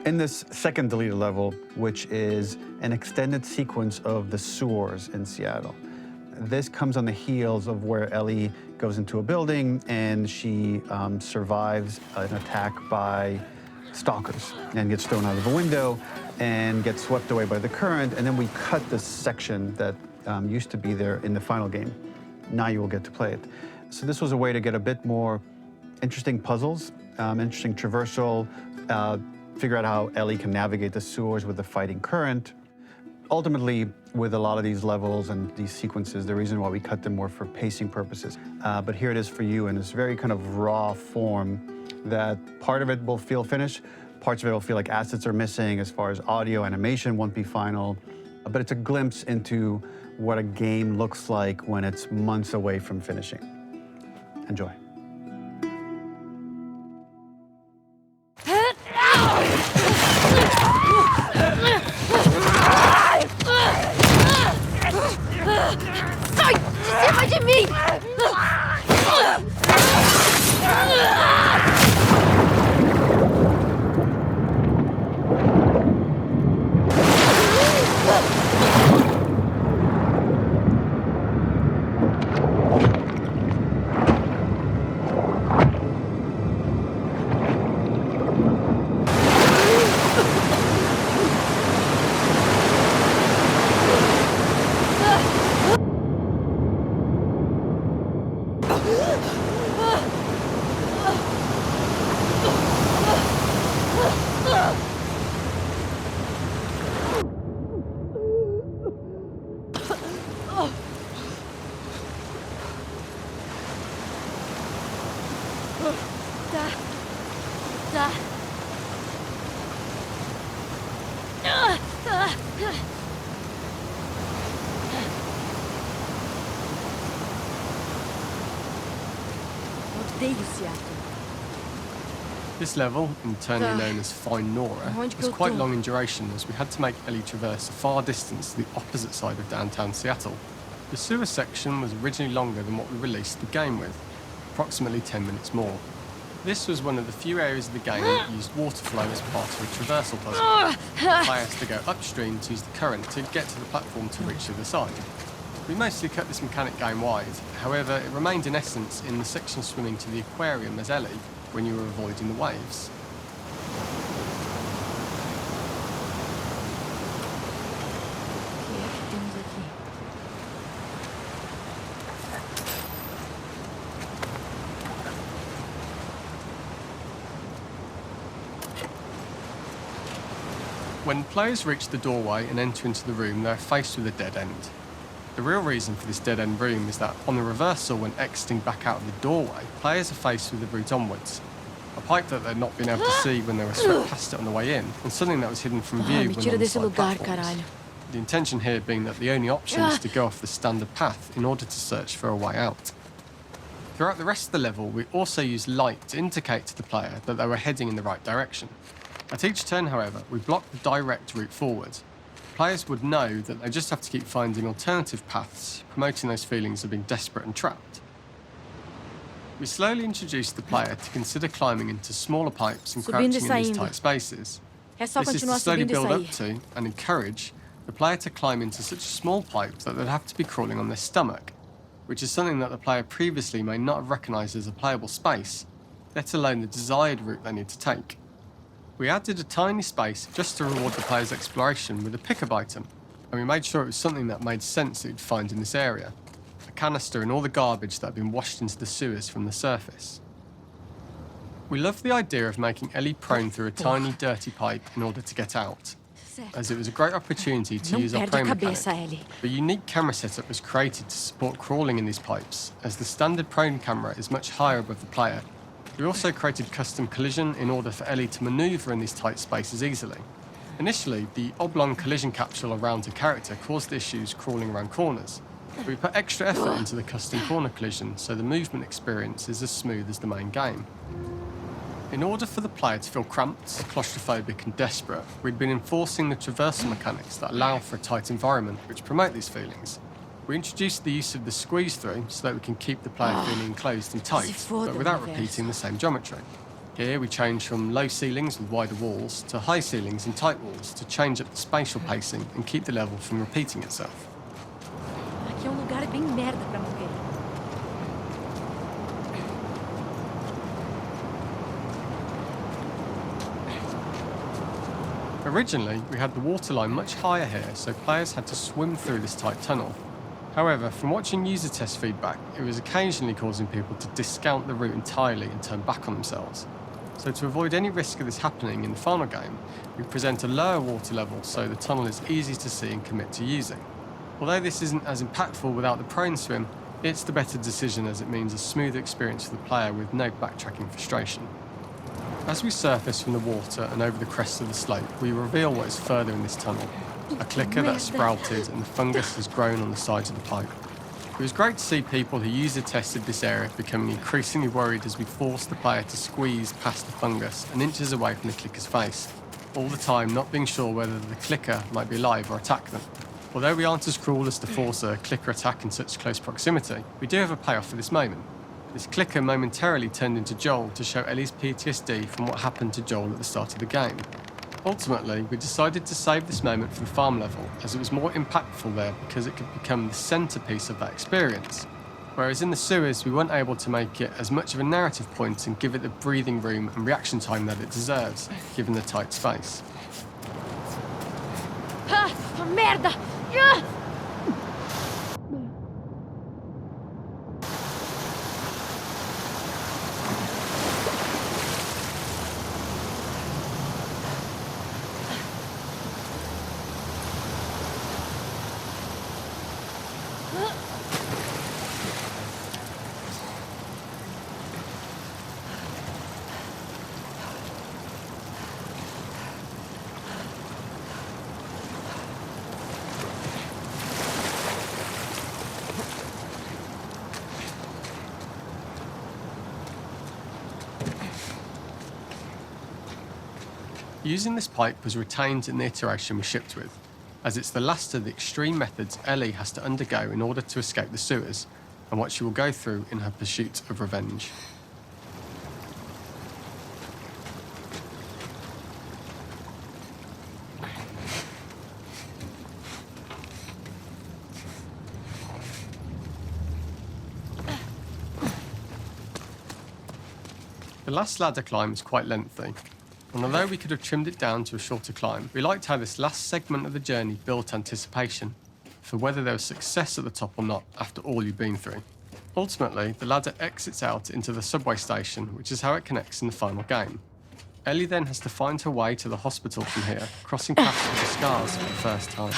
In this second deleted level, which is an extended sequence of the sewers in Seattle, this comes on the heels of where Ellie goes into a building and she survives an attack by stalkers and gets thrown out of a window and gets swept away by the current. And then we cut this section that used to be there in the final game. Now you will get to play it. So this was a way to get a bit more interesting puzzles, interesting traversal, figure out how Ellie can navigate the sewers with the fighting current. Ultimately, with a lot of these levels and these sequences, the reason why we cut them were for pacing purposes. But here it is for you in this very kind of raw form that part of it will feel finished, parts of it will feel like assets are missing as far as audio, animation won't be final. But it's a glimpse into what a game looks like when it's months away from finishing. Enjoy. Sai de cima de mim! This level, internally known as Find Nora, was quite long in duration as we had to make Ellie traverse a far distance to the opposite side of downtown Seattle. The sewer section was originally longer than what we released the game with, approximately 10 minutes more. This was one of the few areas of the game that used water flow as part of a traversal puzzle. The player has to go upstream to use the current to get to the platform to reach the other side. We mostly cut this mechanic game wide, however it remained in essence in the section swimming to the aquarium as Ellie when you were avoiding the waves. When players reach the doorway and enter into the room, they are faced with a dead end. The real reason for this dead-end room is that on the reversal, when exiting back out of the doorway, players are faced with the route onwards. A pipe that they'd not been able to see when they were swept past it on the way in, and something that was hidden from view when on the side platforms. The intention here being that the only option is to go off the standard path in order to search for a way out. Throughout the rest of the level, we also used light to indicate to the player that they were heading in the right direction. At each turn, however, we blocked the direct route forward. Players would know that they just have to keep finding alternative paths, promoting those feelings of being desperate and trapped. We slowly introduced the player to consider climbing into smaller pipes and crouching in these tight spaces. This is to slowly build up to and encourage the player to climb into such a small pipe that they'd have to be crawling on their stomach, which is something that the player previously may not have recognised as a playable space, let alone the desired route they need to take. We added a tiny space just to reward the player's exploration with a pickup item, and we made sure it was something that made sense that you'd find in this area. A canister and all the garbage that had been washed into the sewers from the surface. We loved the idea of making Ellie prone through a tiny, dirty pipe in order to get out, as it was a great opportunity to use our prone mechanic. A unique camera setup was created to support crawling in these pipes, as the standard prone camera is much higher above the player. We also created custom collision in order for Ellie to manoeuvre in these tight spaces easily. Initially, the oblong collision capsule around her character caused issues crawling around corners. We put extra effort into the custom corner collision, so the movement experience is as smooth as the main game. In order for the player to feel cramped, claustrophobic and desperate, we'd been enforcing the traversal mechanics that allow for a tight environment which promote these feelings. We introduced the use of the squeeze-through so that we can keep the player feeling enclosed and tight, but without repeating the same geometry. Here we change from low ceilings with wider walls to high ceilings and tight walls to change up the spatial pacing and keep the level from repeating itself. Aqui é lugar bem merda pra morrer. Originally, we had the waterline much higher here, so players had to swim through this tight tunnel. However, from watching user test feedback, it was occasionally causing people to discount the route entirely and turn back on themselves. So to avoid any risk of this happening in the final game, we present a lower water level so the tunnel is easy to see and commit to using. Although this isn't as impactful without the prone swim, it's the better decision as it means a smoother experience for the player with no backtracking frustration. As we surface from the water and over the crest of the slope, we reveal what is further in this tunnel. A clicker that sprouted and the fungus has grown on the sides of the pipe. It was great to see people who user tested this area becoming increasingly worried as we forced the player to squeeze past the fungus and inches away from the clicker's face, all the time not being sure whether the clicker might be alive or attack them. Although we aren't as cruel as to force a clicker attack in such close proximity, we do have a payoff for this moment. This clicker momentarily turned into Joel to show Ellie's PTSD from what happened to Joel at the start of the game. Ultimately, we decided to save this moment for the farm level, as it was more impactful there because it could become the centrepiece of that experience. Whereas in the sewers, we weren't able to make it as much of a narrative point and give it the breathing room and reaction time that it deserves, given the tight space. Ah, merda! Ah! Using this pipe was retained in the iteration we shipped with, as it's the last of the extreme methods Ellie has to undergo in order to escape the sewers, and what she will go through in her pursuit of revenge. The last ladder climb is quite lengthy, and although we could have trimmed it down to a shorter climb, we liked how this last segment of the journey built anticipation for whether there was success at the top or not after all you've been through. Ultimately, the ladder exits out into the subway station, which is how it connects in the final game. Ellie then has to find her way to the hospital from here, crossing paths with the scars for the first time.